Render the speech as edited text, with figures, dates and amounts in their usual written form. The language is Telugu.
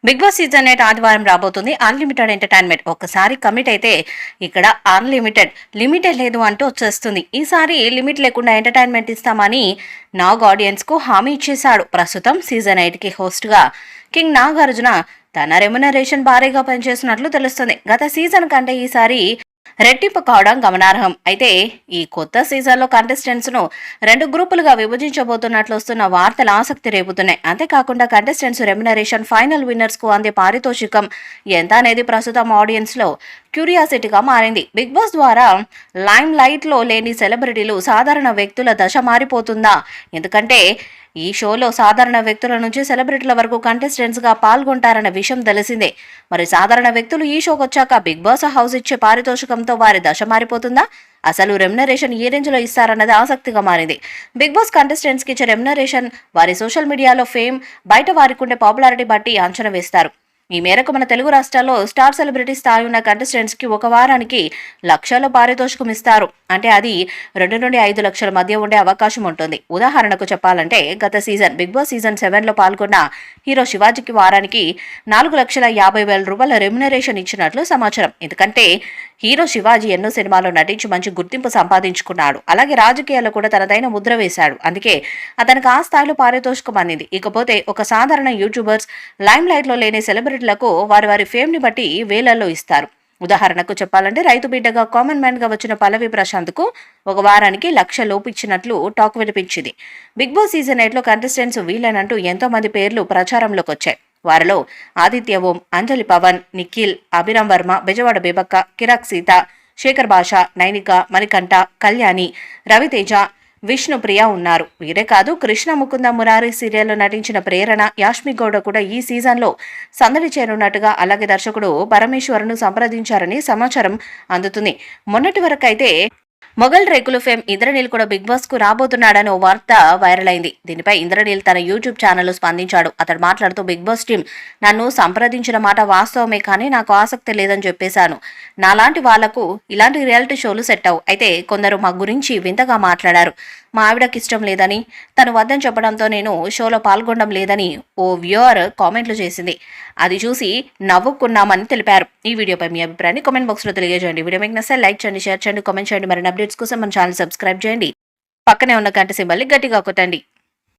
బిగ్ బాస్ సీజన్ 8 ఆదివారం రాబోతుంది. Unlimited entertainment. ఒక్కసారి కమిట్ అయితే ఇక్కడ లిమిటెడ్ లేదు అంటూ వచ్చేస్తుంది. ఈసారి లిమిట్ లేకుండా ఎంటర్టైన్మెంట్ ఇస్తామని నాగ్ ఆడియన్స్ కు హామీ ఇచ్చేశాడు. ప్రస్తుతం సీజన్ 8 కి హోస్ట్ గా కింగ్ నాగార్జున తన రెమ్యునరేషన్ భారీగా పనిచేస్తున్నట్లు తెలుస్తుంది. గత సీజన్ కంటే ఈసారి రెట్టింపు కావడం గమనార్హం. అయితే ఈ కొత్త సీజన్లో కంటెస్టెంట్స్ ను 2 గ్రూపులుగా విభజించబోతున్నట్లు వస్తున్న వార్తలు ఆసక్తి రేపుతున్నాయి. అంతేకాకుండా కంటెస్టెంట్స్ రెమ్యునరేషన్, ఫైనల్ విన్నర్స్ కు అందే పారితోషికం ఎంత అనేది ప్రస్తుతం ఆడియన్స్ లో క్యూరియాసిటీగా మారింది. బిగ్ బాస్ ద్వారా లైమ్ లైట్ లో లేని సెలబ్రిటీలు సాధారణ వ్యక్తుల దశ మారిపోతుందా? ఎందుకంటే ఈ షోలో సాధారణ వ్యక్తుల నుంచి సెలబ్రిటీల వరకు కంటెస్టెంట్స్ గా పాల్గొంటారన్న విషయం తెలిసిందే. మరి సాధారణ వ్యక్తులు ఈ షోకి వచ్చాక బిగ్ బాస్ హౌస్ ఇచ్చే పారితోషికంతో వారి దశ మారిపోతుందా? అసలు రెమ్యునరేషన్ ఏ రేంజ్ లో ఇస్తారన్నది ఆసక్తిగా మారింది. బిగ్ బాస్ కంటెస్టెంట్స్ కి ఇచ్చే రెమ్యునరేషన్ వారి సోషల్ మీడియాలో ఫేమ్, బయట వారికి ఉండే పాపులారిటీ బట్టి అంచనా వేస్తారు. ఈ మేరకు మన తెలుగు రాష్ట్రాల్లో స్టార్ సెలబ్రిటీ స్థాయి ఉన్న కంటెస్టెంట్స్ కి ఒక వారానికి లక్షల పారితోషికం ఇస్తారు. అంటే అది 2 నుండి 5 లక్షల మధ్య ఉండే అవకాశం ఉంటుంది. ఉదాహరణకు చెప్పాలంటే గత సీజన్ బిగ్ బాస్ సీజన్ 7 లో పాల్గొన్న హీరో శివాజీకి వారానికి 4,50,000 రూపాయల రెమ్యునరేషన్ ఇచ్చినట్లు సమాచారం. ఎందుకంటే హీరో శివాజీ ఎన్నో సినిమాల్లో నటించి మంచి గుర్తింపు సంపాదించుకున్నాడు. అలాగే రాజకీయాల్లో కూడా తనదైన ముద్ర వేశాడు. అందుకే అతనికి ఆ స్థాయిలో పారితోషికం అందింది. ఇకపోతే ఒక సాధారణ యూట్యూబర్స్, లైమ్ లైట్ లో లేని సెలబ్రిటీలకు వారి ఫేమ్ ని బట్టి వేలల్లో ఇస్తారు. ఉదాహరణకు చెప్పాలంటే రైతు బిడ్డగా కామన్ మ్యాన్ గా వచ్చిన పల్లవి ప్రశాంత్ కు ఒక వారానికి 1,00,000 లోపు ఇచ్చినట్లు టాక్ వినిపించింది. బిగ్ బాస్ సీజన్ 8 లో కంటెస్టెంట్స్ వీళ్ళనంటూ ఎంతో మంది పేర్లు ప్రచారంలోకి వచ్చాయి. వారిలో ఆదిత్య ఓం, అంజలి పవన్, నిఖిల్, అభిరామ్ వర్మ, బెజవాడ బేబక్క, కిరాక్ సీత, శేఖర్ భాష, నైనిక, మణికంఠ, కళ్యాణి, రవితేజ, విష్ణుప్రియ ఉన్నారు. వీరే కాదు, కృష్ణ ముకుంద మురారి సీరియల్లో నటించిన ప్రేరణ, యాష్మి గౌడ కూడా ఈ సీజన్లో సందడి చేరున్నట్టుగా అలాగే దర్శకుడు పరమేశ్వరను సంప్రదించారని సమాచారం అందుతుంది. మొన్నటి వరకు అయితే మొఘల్ రేకులు ఫేమ్ ఇంద్రనీల్ కూడా బిగ్ బాస్ కు రాబోతున్నాడని ఓ వార్త వైరల్ అయింది. దీనిపై ఇంద్రనీల్ తన యూట్యూబ్ ఛానల్లో స్పందించాడు. అతడు మాట్లాడుతూ బిగ్ బాస్ టీం నన్ను సంప్రదించిన మాట వాస్తవమే, కానీ నాకు ఆసక్తి లేదని చెప్పేశాను. నాలాంటి వాళ్లకు ఇలాంటి రియాలిటీ షోలు సెట్ అవు. అయితే కొందరు మా గురించి వింతగా మాట్లాడారు. మా ఆవిడకి ఇష్టం లేదని, తను వద్దని చెప్పడంతో నేను షోలో పాల్గొనడం లేదని ఓ వ్యూవర్ కామెంట్లు చేసింది. అది చూసి నవ్వుకున్నామని తెలిపారు. ఈ వీడియోపై మీ అభిప్రాయాన్ని కామెంట్ బాక్స్ లో తెలియజేయండి. వీడియో మీకు నచ్చితే లైక్ చేయండి, షేర్ చేయండి, కామెంట్ చేయండి. మరిన్ని అప్డేట్స్ కోసం మన ఛానల్ సబ్స్క్రైబ్ చేయండి. పక్కనే ఉన్న గంట సింబల్ని గట్టిగా కొట్టండి.